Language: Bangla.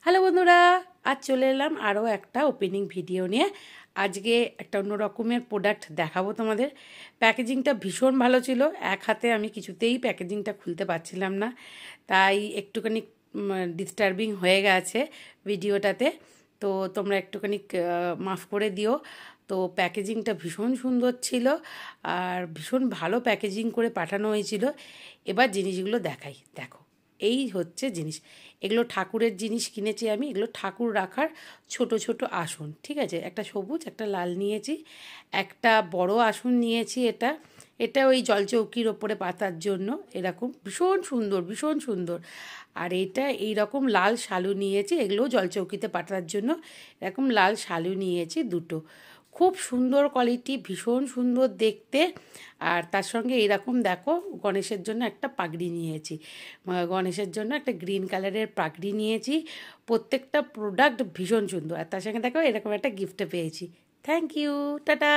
হ্যালো বন্ধুরা, আজ চলে এলাম আরও একটা ওপেনিং ভিডিও নিয়ে। আজকে একটা অন্য রকমের প্রোডাক্ট দেখাবো তোমাদের। প্যাকেজিংটা ভীষণ ভালো ছিল, এক হাতে আমি কিছুতেই প্যাকেজিংটা খুলতে পারছিলাম না, তাই একটুখানি ডিস্টার্বিং হয়ে গেছে ভিডিওটাতে। তো তোমরা একটুখানি মাফ করে দিও। তো প্যাকেজিংটা ভীষণ সুন্দর ছিল আর ভীষণ ভালো প্যাকেজিং করে পাঠানো হয়েছিল। এবার জিনিসগুলো দেখাই, দেখো এই হচ্ছে জিনিস। এগুলো ঠাকুরের জিনিস কিনেছি আমি, এগুলো ঠাকুর রাখার ছোট ছোট আসন, ঠিক আছে। একটা সবুজ একটা লাল নিয়েছি, একটা বড় আসন নিয়েছি। এটা এটা ওই জলচৌকির ওপরে পাতার জন্য, এরকম ভীষণ সুন্দর ভীষণ সুন্দর। আর এটা এইরকম লাল শালু নিয়েছি, এগুলোও জলচৌকিতে পাতার জন্য। এরকম লাল শালু নিয়েছি দুটো, খুব সুন্দর কোয়ালিটি, ভীষণ সুন্দর দেখতে। আর তার সঙ্গে এইরকম দেখো গণেশের জন্য একটা পাগড়ি নিয়েছি, গণেশের জন্য একটা গ্রিন কালারের পাগড়ি নিয়েছি। প্রত্যেকটা প্রোডাক্ট ভীষণ সুন্দর। আর তার সঙ্গে দেখো এরকম একটা গিফটও পেয়েছি। Thank you, tata.